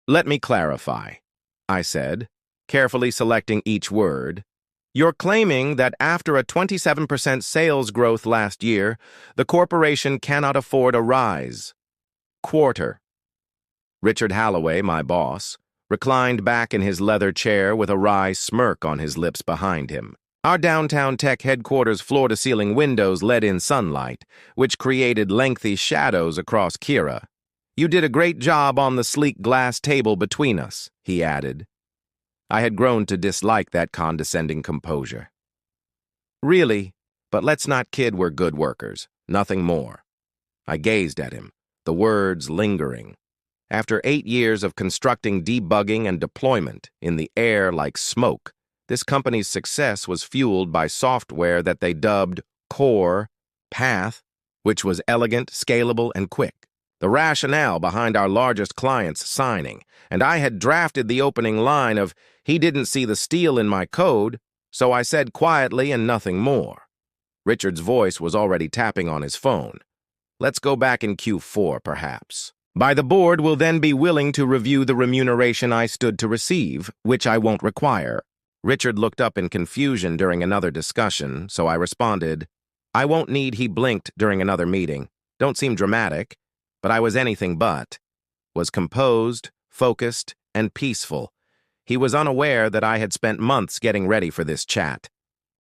Let me clarify, I said, carefully selecting each word. You're claiming that after a 27% sales growth last year, the corporation cannot afford a rise. Quarter. Richard Halloway, my boss, reclined back in his leather chair with a wry smirk on his lips behind him. Our downtown tech headquarters floor-to-ceiling windows let in sunlight, which created lengthy shadows across Kira. You did a great job on the sleek glass table between us, he added. I had grown to dislike that condescending composure. Really, but let's not kid we're good workers, nothing more. I gazed at him, the words lingering. After 8 years of constructing debugging and deployment in the air like smoke, this company's success was fueled by software that they dubbed Core Path, which was elegant, scalable, and quick. The rationale behind our largest client's signing, and I had drafted the opening line of, "He didn't see the steel in my code," so I said quietly and nothing more. Richard's voice was already tapping on his phone. Let's go back in Q4, perhaps. By the board will then be willing to review the remuneration I stood to receive, which I won't require. Richard looked up in confusion during another discussion, so I responded, I won't need. He blinked during another meeting. Don't seem dramatic, but I was anything but. Was composed, focused, and peaceful. He was unaware that I had spent months getting ready for this chat.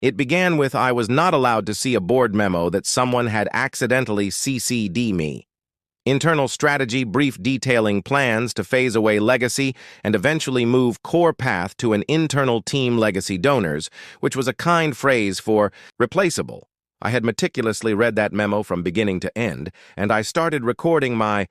It began with I was not allowed to see a board memo that someone had accidentally CC'd me. Internal strategy brief detailing plans to phase away legacy and eventually move Core Path to an internal team legacy donors, which was a kind phrase for replaceable. I had meticulously read that memo from beginning to end, and I started recording my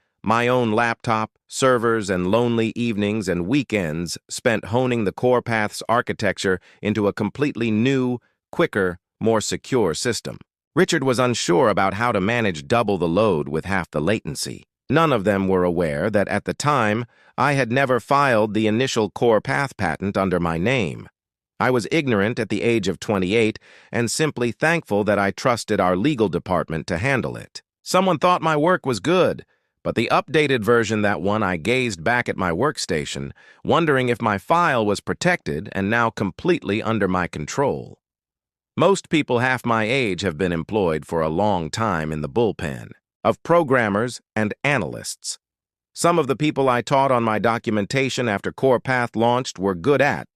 own laptop, servers, and lonely evenings and weekends spent honing the Core Path's architecture into a completely new, quicker, more secure system. Richard was unsure about how to manage double the load with half the latency. None of them were aware that at the time, I had never filed the initial Core Path patent under my name. I was ignorant at the age of 28 and simply thankful that I trusted our legal department to handle it. Someone thought my work was good, but the updated version that one I gazed back at my workstation, wondering if my file was protected and now completely under my control. Most people half my age have been employed for a long time in the bullpen of programmers and analysts. Some of the people I taught on my documentation after Core Path launched were good at.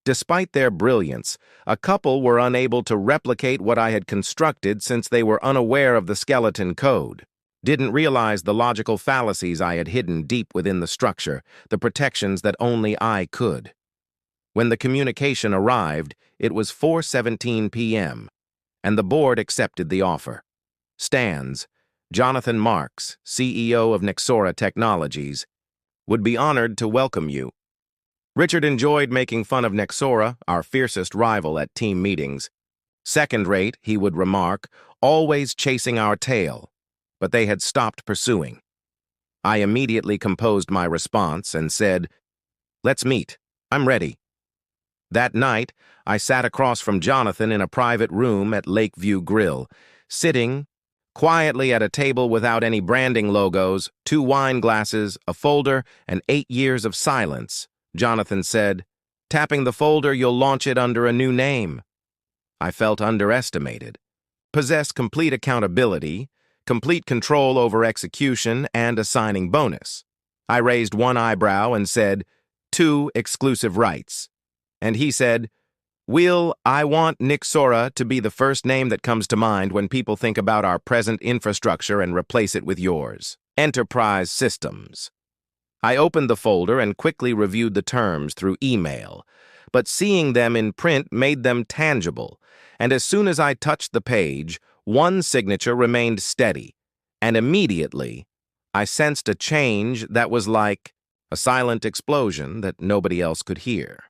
Despite their brilliance, a couple were unable to replicate what I had constructed since they were unaware of the skeleton code, didn't realize the logical fallacies I had hidden deep within the structure, the protections that only I could. When the communication arrived, it was 4:17 p.m., and the board accepted the offer. Stans, Jonathan Marks, CEO of Nexora Technologies, would be honored to welcome you. Richard enjoyed making fun of Nexora, our fiercest rival at team meetings. Second-rate, he would remark, always chasing our tail, but they had stopped pursuing. I immediately composed my response and said, "Let's meet. I'm ready." That night, I sat across from Jonathan in a private room at Lakeview Grill, sitting quietly at a table without any branding logos, 2 wine glasses, a folder, and 8 years of silence. Jonathan said, "Tapping the folder, you'll launch it under a new name." I felt underestimated. Possess complete accountability, complete control over execution, and a signing bonus. I raised one eyebrow and said, 2 exclusive rights. And he said, I want Nexora to be the first name that comes to mind when people think about our present infrastructure and replace it with yours. Enterprise Systems. I opened the folder and quickly reviewed the terms through email, but seeing them in print made them tangible, and as soon as I touched the page, one signature remained steady, and immediately I sensed a change that was like a silent explosion that nobody else could hear.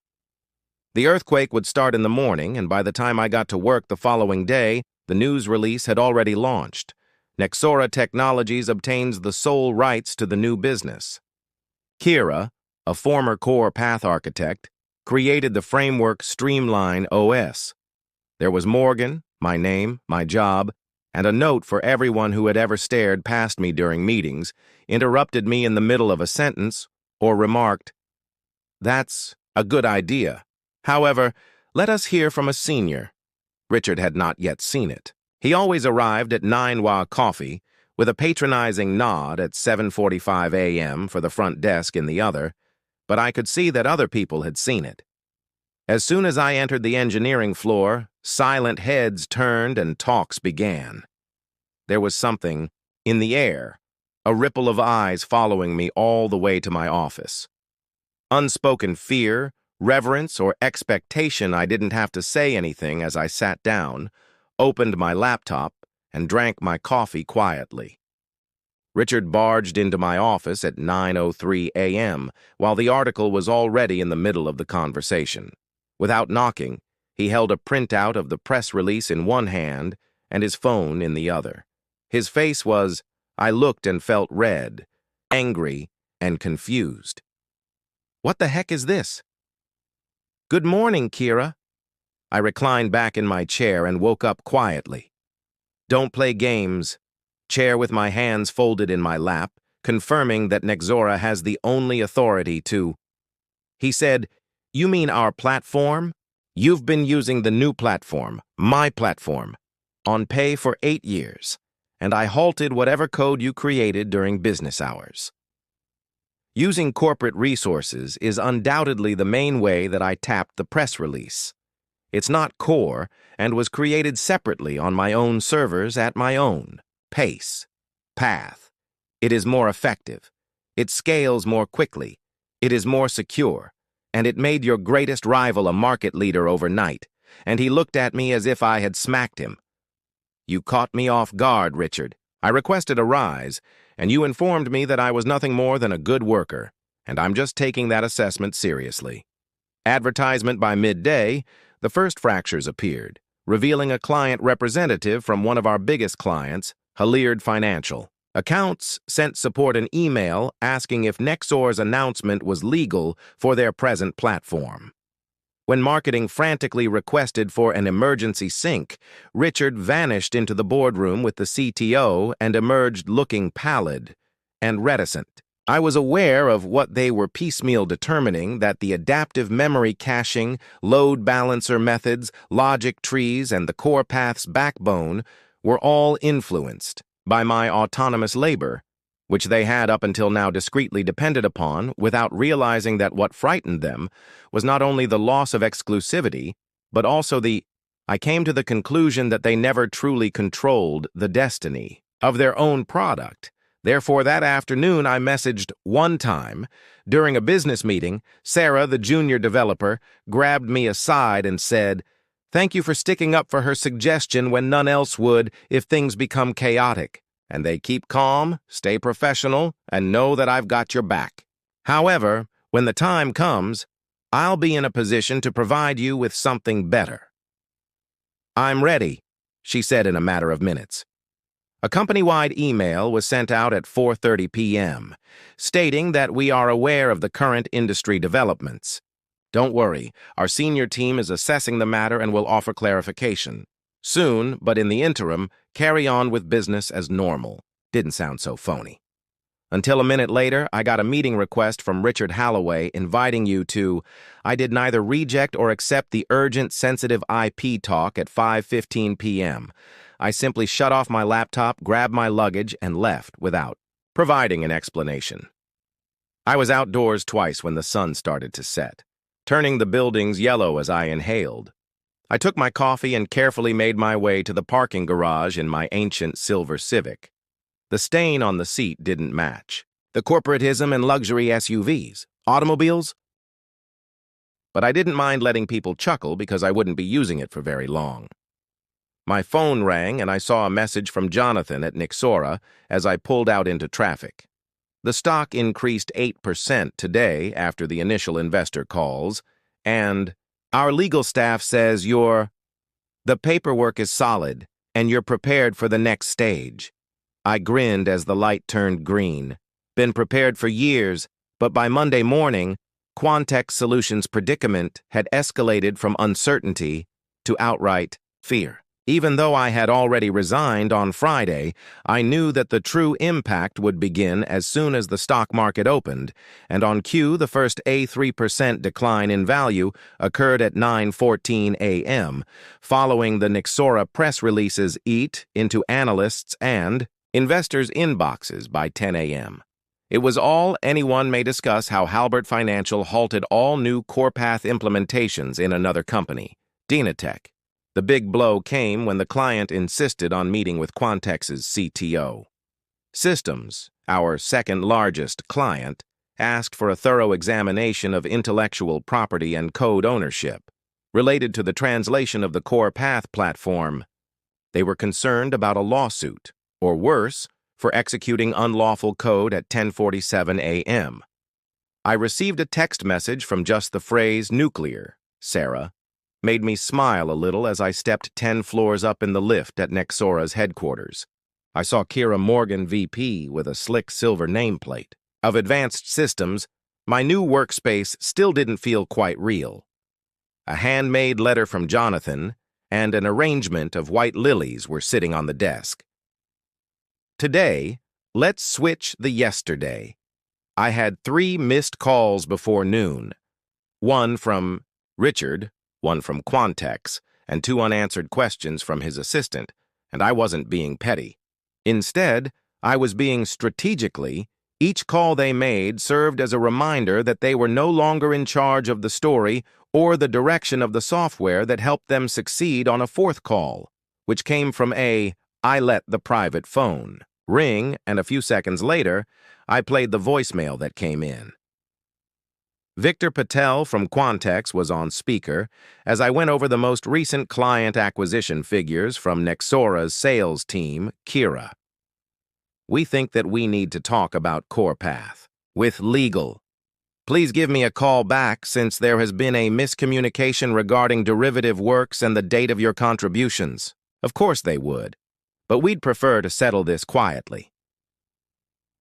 The earthquake would start in the morning, and by the time I got to work the following day, the news release had already launched. Nexora Technologies obtains the sole rights to the new business. Kira, a former Core Path architect, created the framework Streamline OS. There was Morgan, my name, my job, and a note for everyone who had ever stared past me during meetings, interrupted me in the middle of a sentence, or remarked, "That's a good idea. However, let us hear from a senior." Richard had not yet seen it. He always arrived at 9 coffee, with a patronizing nod at 7:45 a.m. for the front desk in the other, but I could see that other people had seen it. As soon as I entered the engineering floor, silent heads turned and talks began. There was something in the air, a ripple of eyes following me all the way to my office. Unspoken fear, reverence, or expectation I didn't have to say anything as I sat down, opened my laptop, and drank my coffee quietly. Richard barged into my office at 9:03 a.m. while the article was already in the middle of the conversation. Without knocking, he held a printout of the press release in one hand and his phone in the other. His face was, I looked and felt red, angry, and confused. "What the heck is this?" "Good morning, Kira." I reclined back in my chair and woke up quietly. "Don't play games." Chair with my hands folded in my lap, confirming that Nexora has the only authority to. He said, "You mean our platform? You've been using the new platform, my platform, on pay for 8 years, and I halted whatever code you created during business hours." Using corporate resources is undoubtedly the main way that I tapped the press release. It's not core and was created separately on my own servers at my own pace, path. It is more effective. It scales more quickly. It is more secure. And it made your greatest rival a market leader overnight, and he looked at me as if I had smacked him. "You caught me off guard, Richard. I requested a rise, and you informed me that I was nothing more than a good worker, and I'm just taking that assessment seriously." Advertisement by midday, the first fractures appeared, revealing a client representative from one of our biggest clients, Hilliard Financial. Accounts sent support an email asking if Nexora's announcement was legal for their present platform. When marketing frantically requested for an emergency sync, Richard vanished into the boardroom with the CTO and emerged looking pallid and reticent. I was aware of what they were piecemeal determining, that the adaptive memory caching, load balancer methods, logic trees, and the core path's backbone were all influenced by my autonomous labor, which they had up until now discreetly depended upon, without realizing that what frightened them was not only the loss of exclusivity, but also I came to the conclusion that they never truly controlled the destiny of their own product. Therefore, that afternoon I messaged one time. During a business meeting, Sarah, the junior developer, grabbed me aside and said, "Thank you for sticking up for her suggestion when none else would if things become chaotic. And they keep calm, stay professional, and know that I've got your back. However, when the time comes, I'll be in a position to provide you with something better." "I'm ready," she said in a matter of minutes. A company-wide email was sent out at 4:30 p.m., stating that we are aware of the current industry developments. Don't worry, our senior team is assessing the matter and will offer clarification. Soon, but in the interim, carry on with business as normal. Didn't sound so phony. Until a minute later, I got a meeting request from Richard Halloway inviting you to. I did neither reject or accept the urgent, sensitive IP talk at 5:15 p.m. I simply shut off my laptop, grabbed my luggage, and left without providing an explanation. I was outdoors twice when the sun started to set, turning the buildings yellow as I inhaled. I took my coffee and carefully made my way to the parking garage in my ancient silver Civic. The stain on the seat didn't match. The corporatism and luxury SUVs, automobiles. But I didn't mind letting people chuckle because I wouldn't be using it for very long. My phone rang and I saw a message from Jonathan at Nexora as I pulled out into traffic. The stock increased 8% today after the initial investor calls, and our legal staff says the paperwork is solid and you're prepared for the next stage. I grinned as the light turned green. Been prepared for years, but by Monday morning, Quantex Solutions' predicament had escalated from uncertainty to outright fear. Even though I had already resigned on Friday, I knew that the true impact would begin as soon as the stock market opened, and on cue, the first A3% decline in value occurred at 9:14 a.m., following the Nexora press releases eat into analysts' and investors' inboxes by 10 a.m. It was all anyone may discuss how Halbert Financial halted all new CorePath implementations in another company, Dynatech. The big blow came when the client insisted on meeting with Quantex's CTO. Systems, our second largest client, asked for a thorough examination of intellectual property and code ownership related to the translation of the CorePath platform. They were concerned about a lawsuit, or worse, for executing unlawful code at 10:47 a.m. I received a text message from just the phrase "nuclear," Sarah, made me smile a little as I stepped 10 floors up in the lift at Nexora's headquarters. I saw Kira Morgan, VP, with a slick silver nameplate. Of Advanced Systems, my new workspace still didn't feel quite real. A handmade letter from Jonathan and an arrangement of white lilies were sitting on the desk. Today, let's switch the yesterday. I had 3 missed calls before noon. One from Richard, one from Quantex, and 2 unanswered questions from his assistant, and I wasn't being petty. Instead, I was being strategically. Each call they made served as a reminder that they were no longer in charge of the story or the direction of the software that helped them succeed on a 4th call, which came from I let the private phone ring, and a few seconds later, I played the voicemail that came in. Victor Patel from Quantex was on speaker as I went over the most recent client acquisition figures from Nexora's sales team, Kira. We think that we need to talk about CorePath with legal. Please give me a call back since there has been a miscommunication regarding derivative works and the date of your contributions. Of course they would, but we'd prefer to settle this quietly.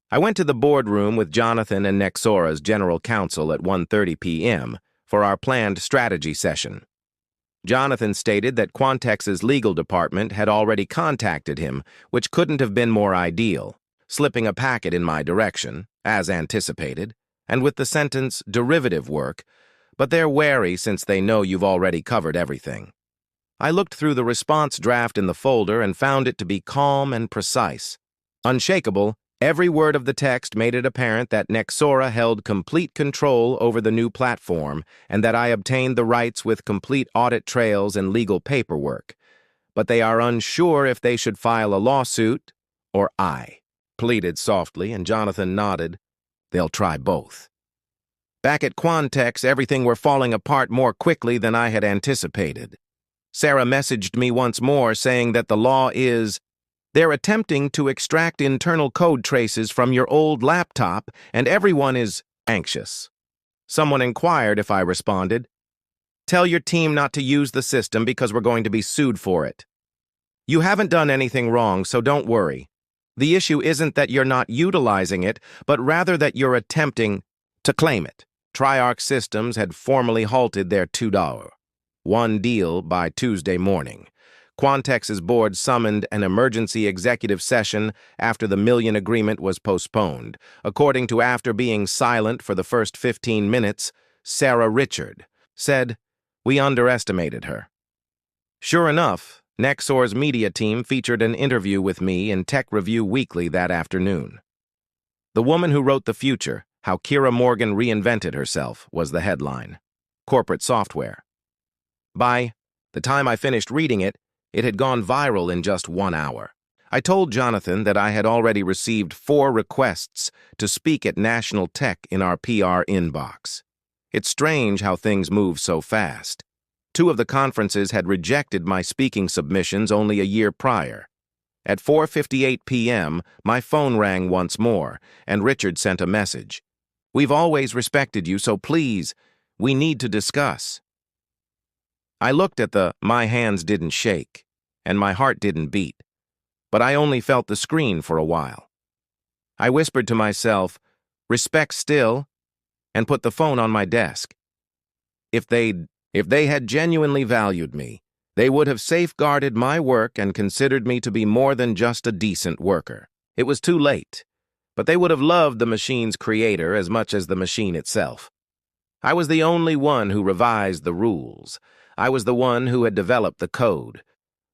I went to the boardroom with Jonathan and Nexora's general counsel at 1:30 p.m. for our planned strategy session. Jonathan stated that Quantex's legal department had already contacted him, which couldn't have been more ideal, slipping a packet in my direction, as anticipated, and with the sentence derivative work, but they're wary since they know you've already covered everything. I looked through the response draft in the folder and found it to be calm and precise. Unshakable, every word of the text made it apparent that Nexora held complete control over the new platform and that I obtained the rights with complete audit trails and legal paperwork. But they are unsure if they should file a lawsuit or I pleaded softly, and Jonathan nodded. They'll try both. Back at Quantex, everything were falling apart more quickly than I had anticipated. Sarah messaged me once more saying that the law is, they're attempting to extract internal code traces from your old laptop, and everyone is anxious. Someone inquired if I responded, tell your team not to use the system because we're going to be sued for it. You haven't done anything wrong, so don't worry. The issue isn't that you're not utilizing it, but rather that you're attempting to claim it. Triarch Systems had formally halted their $2.1 deal by Tuesday morning. Quantex's board summoned an emergency executive session after the $1 million agreement was postponed. According to after being silent for the first 15 minutes, Sarah Richard said, "We underestimated her." Sure enough, Nexora's media team featured an interview with me in Tech Review Weekly that afternoon. "The Woman Who Wrote the Future, How Kira Morgan Reinvented Herself" was the headline. Corporate software. By the time I finished reading it, it had gone viral in just 1 hour. I told Jonathan that I had already received 4 requests to speak at National Tech in our PR inbox. It's strange how things move so fast. 2 of the conferences had rejected my speaking submissions only a year prior. At 4:58 p.m., my phone rang once more, and Richard sent a message. "We've always respected you, so please, we need to discuss." I looked at my hands didn't shake, and my heart didn't beat, but I only felt the screen for a while. I whispered to myself, "Respect still," and put the phone on my desk. If they had genuinely valued me, They would have safeguarded my work and considered me to be more than just a decent worker. It was too late, but they would have loved the machine's creator as much as the machine itself. I was the only one who revised the rules. I was the one who had developed the code.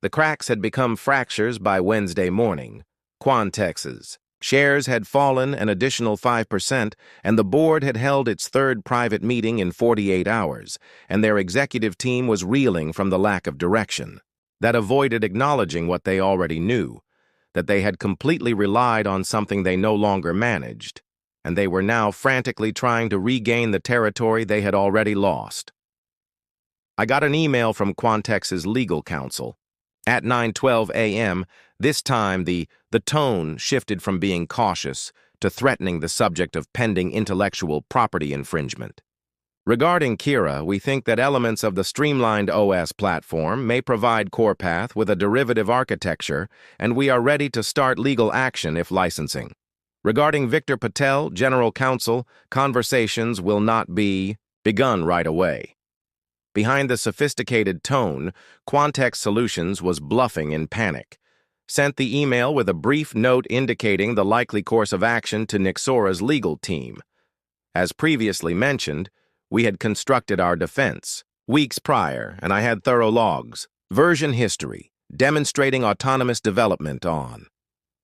The cracks had become fractures by Wednesday morning. Quantex's shares had fallen an additional 5%, and the board had held its third private meeting in 48 hours, and their executive team was reeling from the lack of direction. That avoided acknowledging what they already knew, that they had completely relied on something they no longer managed, and they were now frantically trying to regain the territory they had already lost. I got an email from Quantex's legal counsel. At 9:12 a.m., this time the tone shifted from being cautious to threatening the subject of pending intellectual property infringement. Regarding Kira, we think that elements of the streamlined OS platform may provide CorePath with a derivative architecture, and we are ready to start legal action if licensing. Regarding Victor Patel, General Counsel, conversations will not be begun right away. Behind the sophisticated tone, Quantex Solutions was bluffing in panic. Sent the email with a brief note indicating the likely course of action to Nexora's legal team. As previously mentioned, we had constructed our defense weeks prior, and I had thorough logs, version history, demonstrating autonomous development on.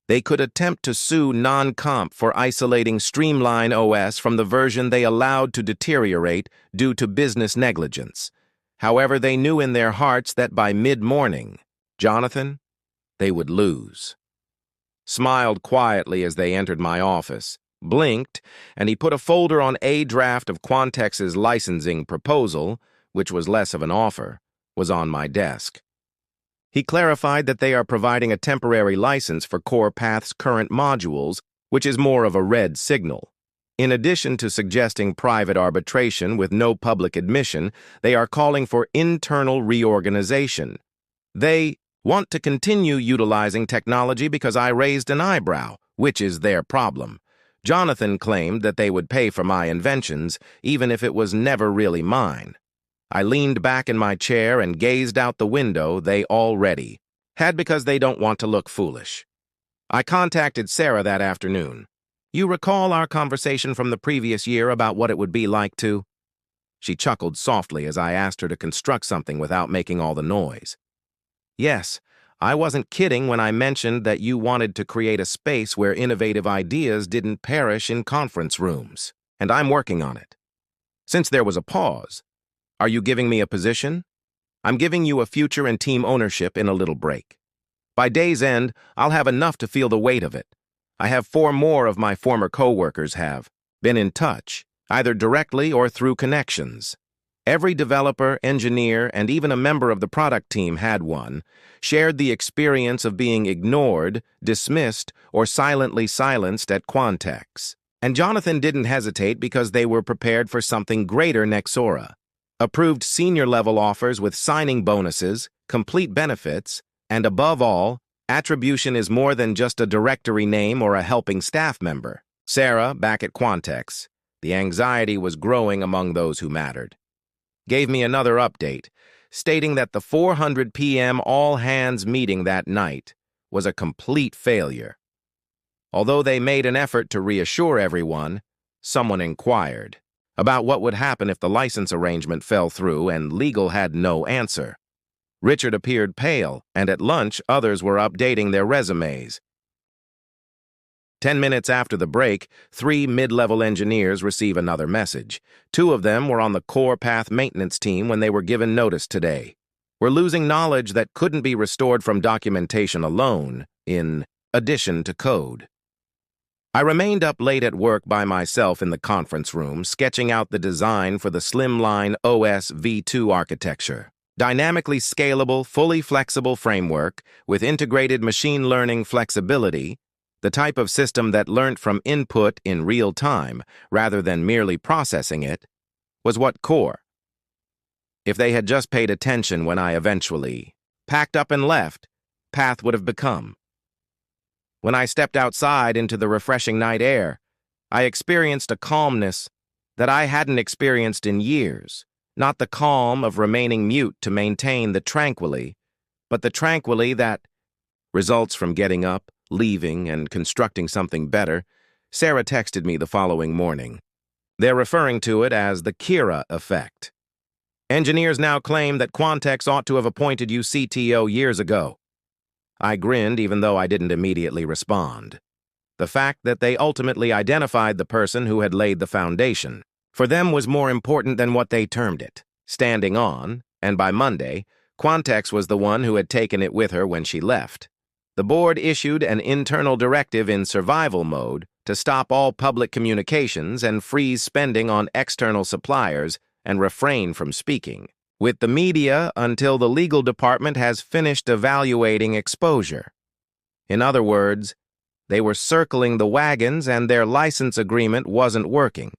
They could attempt to sue non-comp for isolating Streamline OS from the version they allowed to deteriorate due to business negligence. However, they knew in their hearts that by mid-morning, Jonathan, they would lose. Smiled quietly as they entered my office, blinked, and he put a folder on a draft of Quantex's licensing proposal, which was less of an offer, was on my desk. He clarified that they are providing a temporary license for CorePath's current modules, which is more of a red signal. In addition to suggesting private arbitration with no public admission, they are calling for internal reorganization. They want to continue utilizing technology because I raised an eyebrow, which is their problem. Jonathan claimed that they would pay for my inventions, even if it was never really mine. I leaned back in my chair and gazed out the window they already had because they don't want to look foolish. I contacted Sarah that afternoon. You recall our conversation from the previous year about what it would be like to? She chuckled softly as I asked her to construct something without making all the noise. Yes, I wasn't kidding when I mentioned that you wanted to create a space where innovative ideas didn't perish in conference rooms, and I'm working on it. Since there was a pause, are you giving me a position? I'm giving you a future and team ownership in a little break. By day's end, I'll have enough to feel the weight of it. I have 4 more of my former co-workers have been in touch, either directly or through connections. Every developer, engineer, and even a member of the product team had one, shared the experience of being ignored, dismissed, or silently silenced at Quantex. And Jonathan didn't hesitate because they were prepared for something greater Nexora. Approved senior-level offers with signing bonuses, complete benefits, and above all, attribution is more than just a directory name or a helping staff member. Sarah, back at Quantex, the anxiety was growing among those who mattered, gave me another update, stating that the 400 p.m. all-hands meeting that night was a complete failure. Although they made an effort to reassure everyone, someone inquired about what would happen if the license arrangement fell through and legal had no answer. Richard appeared pale, and at lunch, others were updating their resumes. 10 minutes after the break, 3 mid-level engineers receive another message. 2 of them were on the CorePath maintenance team when they were given notice today. We're losing knowledge that couldn't be restored from documentation alone, in addition to code. I remained up late at work by myself in the conference room, sketching out the design for the Slimline OS v2 architecture. Dynamically scalable, fully flexible framework with integrated machine learning flexibility, the type of system that learned from input in real time rather than merely processing it, was what Core. If they had just paid attention when I eventually packed up and left, Path would have become. When I stepped outside into the refreshing night air, I experienced a calmness that I hadn't experienced in years. Not the calm of remaining mute to maintain the tranquility, but the tranquility that results from getting up, leaving, and constructing something better, Sarah texted me the following morning. They're referring to it as the Kira effect. Engineers now claim that Quantex ought to have appointed you CTO years ago. I grinned even though I didn't immediately respond. The fact that they ultimately identified the person who had laid the foundation for them was more important than what they termed it, standing on, and by Monday, Quantex was the one who had taken it with her when she left. The board issued an internal directive in survival mode to stop all public communications and freeze spending on external suppliers and refrain from speaking with the media until the legal department has finished evaluating exposure. In other words, they were circling the wagons and their license agreement wasn't working.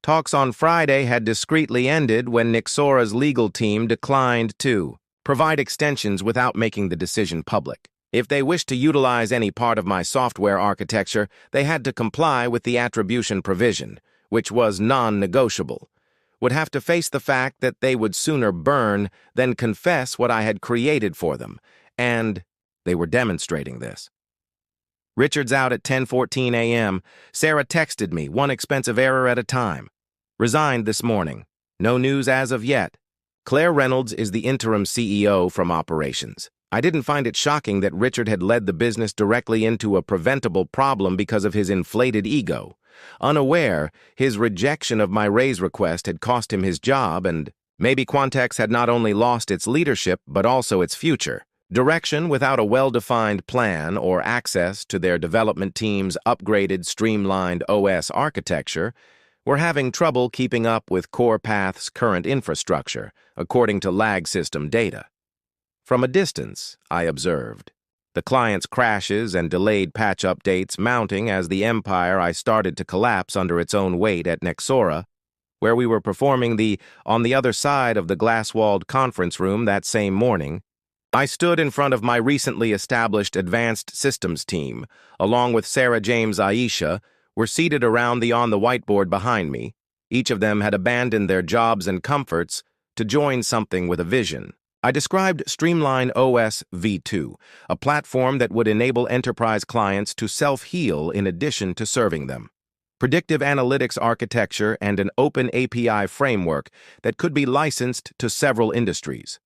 Talks on Friday had discreetly ended when Nexora's legal team declined to provide extensions without making the decision public. If they wished to utilize any part of my software architecture, they had to comply with the attribution provision, which was non-negotiable. Would have to face the fact that they would sooner burn than confess what I had created for them, and they were demonstrating this. Richard's out at 10:14 a.m. Sarah texted me, one expensive error at a time. Resigned this morning. No news as of yet. Claire Reynolds is the interim CEO from operations. I didn't find it shocking that Richard had led the business directly into a preventable problem because of his inflated ego. Unaware, his rejection of my raise request had cost him his job, and maybe Quantex had not only lost its leadership but also its future. Direction without a well-defined plan or access to their development team's upgraded, streamlined OS architecture were having trouble keeping up with CorePath's current infrastructure, according to lag system data. From a distance, I observed the client's crashes and delayed patch updates mounting as the empire I started to collapse under its own weight at Nexora, where we were performing the on the other side of the glass-walled conference room that same morning. I stood in front of my recently established advanced systems team, along with Sarah James Aisha, were seated around the whiteboard behind me. Each of them had abandoned their jobs and comforts to join something with a vision. I described Streamline OS v2, a platform that would enable enterprise clients to self-heal in addition to serving them. Predictive analytics architecture and an open API framework that could be licensed to several industries.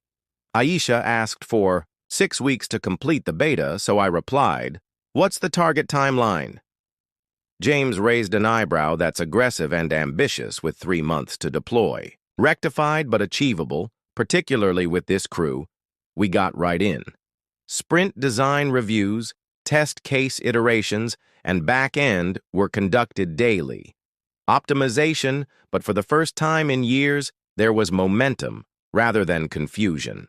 Aisha asked for 6 weeks to complete the beta, so I replied, "What's the target timeline?" James raised an eyebrow that's aggressive and ambitious with 3 months to deploy. Rectified but achievable, particularly with this crew, we got right in. Sprint design reviews, test case iterations, and back-end were conducted daily. Optimization, but for the first time in years, there was momentum rather than confusion.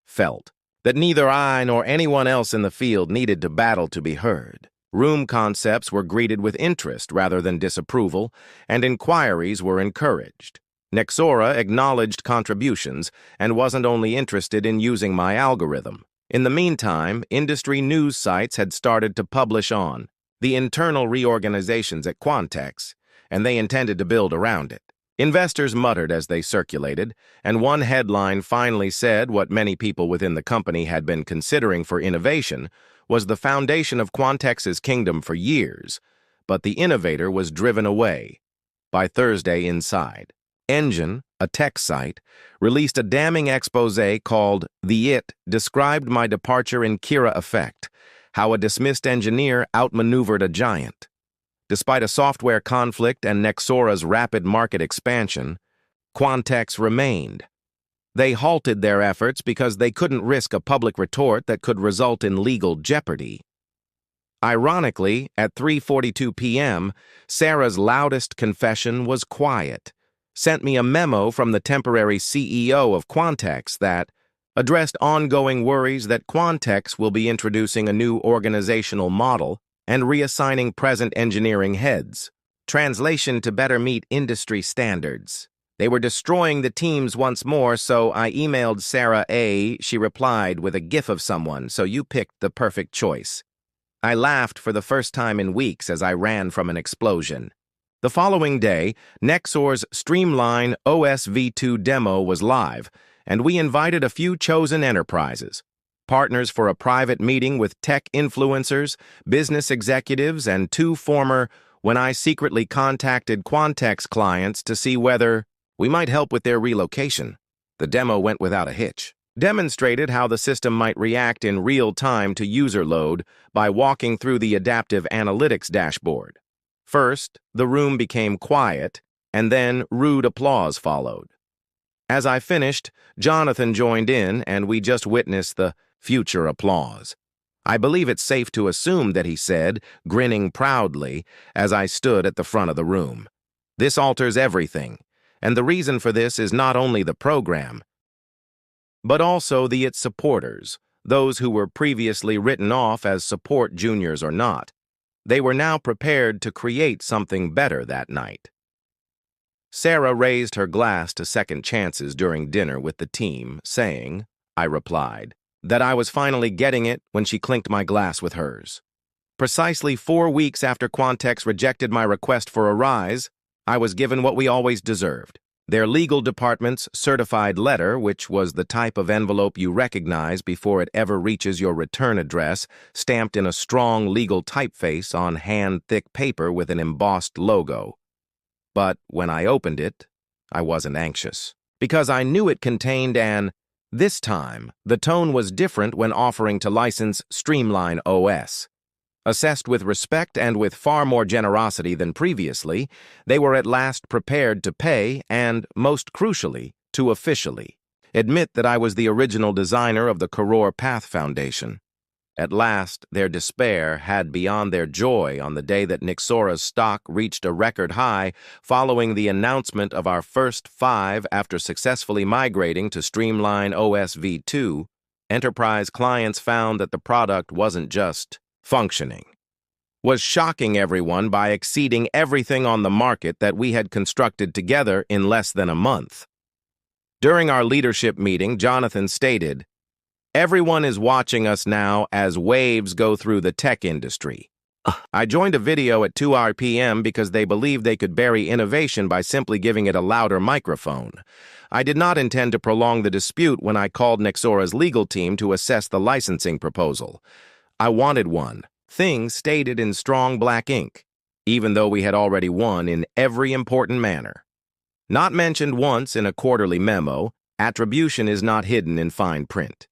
Felt that neither I nor anyone else in the field needed to battle to be heard. Room concepts were greeted with interest rather than disapproval, and inquiries were encouraged. Nexora acknowledged contributions and wasn't only interested in using my algorithm. In the meantime, industry news sites had started to publish on the internal reorganizations at Quantex, and they intended to build around it. Investors muttered as they circulated, and one headline finally said what many people within the company had been considering for innovation was the foundation of Quantex's kingdom for years, but the innovator was driven away. By Thursday Inside, Engine, a tech site, released a damning exposé called The It described my departure in Kira Effect, how a dismissed engineer outmaneuvered a giant. Despite a software conflict and Nexora's rapid market expansion, Quantex remained. They halted their efforts because they couldn't risk a public retort that could result in legal jeopardy. Ironically, at 3:42 p.m., Sarah's loudest confession was quiet. Sent me a memo from the temporary CEO of Quantex that addressed ongoing worries that Quantex will be introducing a new organizational model and reassigning present engineering heads. Translation to better meet industry standards. They were destroying the teams once more, so I emailed Sarah A. She replied with a gif of someone, "So you picked the perfect choice." I laughed for the first time in weeks as I ran from an explosion. The following day, Nexora's Streamline OS v2 demo was live, and we invited a few chosen enterprises, partners for a private meeting with tech influencers, business executives, and two former, when I secretly contacted Quantex clients to see whether we might help with their relocation. The demo went without a hitch. Demonstrated how the system might react in real time to user load by walking through the adaptive analytics dashboard. First, the room became quiet, and then rude applause followed. As I finished, Jonathan joined in, and we just witnessed the future applause. I believe it's safe to assume that he said, grinning proudly, as I stood at the front of the room. This alters everything, and the reason for this is not only the program, but also its supporters, those who were previously written off as support juniors or not. They were now prepared to create something better that night. Sarah raised her glass to second chances during dinner with the team, saying, I replied, that I was finally getting it when she clinked my glass with hers. Precisely 4 weeks after Quantex rejected my request for a rise, I was given what we always deserved. Their legal department's certified letter, which was the type of envelope you recognize before it ever reaches your return address, stamped in a strong legal typeface on hand-thick paper with an embossed logo. But when I opened it, I wasn't anxious, because I knew it contained an this time, the tone was different when offering to license Streamline OS. Assessed with respect and with far more generosity than previously, they were at last prepared to pay and, most crucially, to officially admit that I was the original designer of the Karor Path Foundation. At last, their despair had beyond their joy on the day that Nexora's stock reached a record high following the announcement of our first 5 after successfully migrating to Streamline OS v2. Enterprise clients found that the product wasn't just functioning, was shocking everyone by exceeding everything on the market that we had constructed together in less than a month. During our leadership meeting, Jonathan stated, everyone is watching us now as waves go through the tech industry. I joined a video at 2 RPM because they believed they could bury innovation by simply giving it a louder microphone. I did not intend to prolong the dispute when I called Nexora's legal team to assess the licensing proposal. I wanted one, thing stated in strong black ink, even though we had already won in every important manner. Not mentioned once in a quarterly memo, attribution is not hidden in fine print.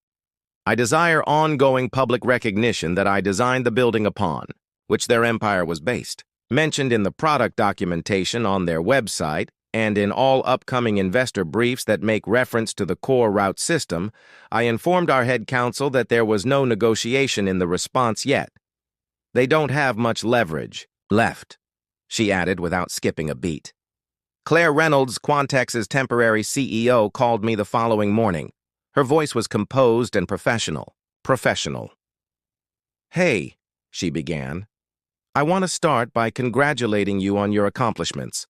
I desire ongoing public recognition that I designed the building upon, which their empire was based. Mentioned in the product documentation on their website and in all upcoming investor briefs that make reference to the core route system, I informed our head counsel that there was no negotiation in the response yet. They don't have much leverage left, she added without skipping a beat. Claire Reynolds, Quantex's temporary CEO, called me the following morning. Her voice was composed and professional. Hey, she began. I want to start by congratulating you on your accomplishments.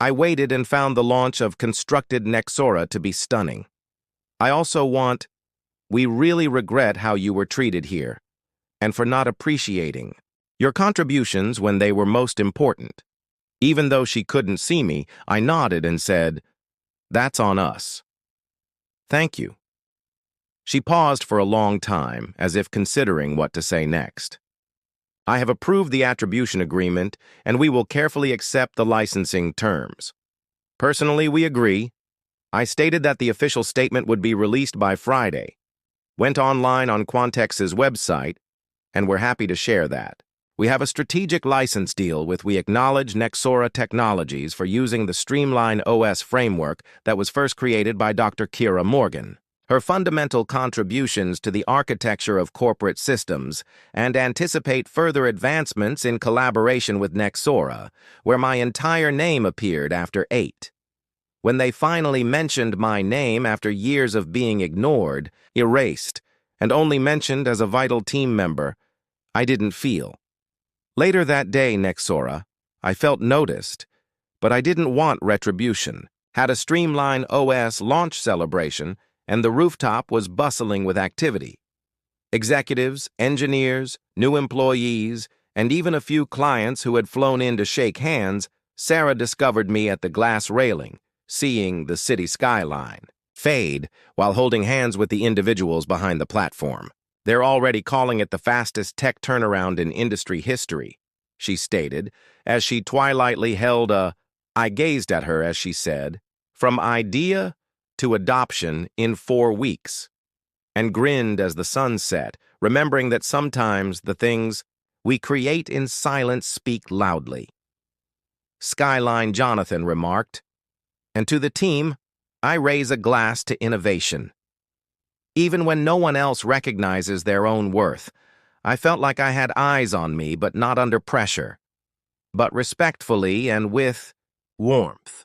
I waited and found the launch of Constructed Nexora to be stunning. I also we really regret how you were treated here, and for not appreciating your contributions when they were most important. Even though she couldn't see me, I nodded and said, that's on us. Thank you. She paused for a long time, as if considering what to say next. I have approved the attribution agreement, and we will carefully accept the licensing terms. Personally, we agree. I stated that the official statement would be released by Friday. Went online on Quantex's website, and we're happy to share that. We have a strategic license deal with We Acknowledge Nexora Technologies for using the Streamline OS framework that was first created by Dr. Kira Morgan. Her fundamental contributions to the architecture of corporate systems, and anticipate further advancements in collaboration with Nexora, where my entire name appeared after 8. When they finally mentioned my name after years of being ignored, erased, and only mentioned as a vital team member, I didn't feel. Later that day, Nexora, I felt noticed, but I didn't want retribution. Had a Streamline OS launch celebration, and the rooftop was bustling with activity. Executives, engineers, new employees, and even a few clients who had flown in to shake hands, Sarah discovered me at the glass railing, seeing the city skyline. Fade while holding hands with the individuals behind the platform. They're already calling it the fastest tech turnaround in industry history, she stated, as she twilightly held a... I gazed at her as she said, from idea to adoption in 4 weeks, and grinned as the sun set, remembering that sometimes the things we create in silence speak loudly. Skyline Jonathan remarked, and to the team, I raise a glass to innovation. Even when no one else recognizes their own worth, I felt like I had eyes on me but not under pressure, but respectfully and with warmth.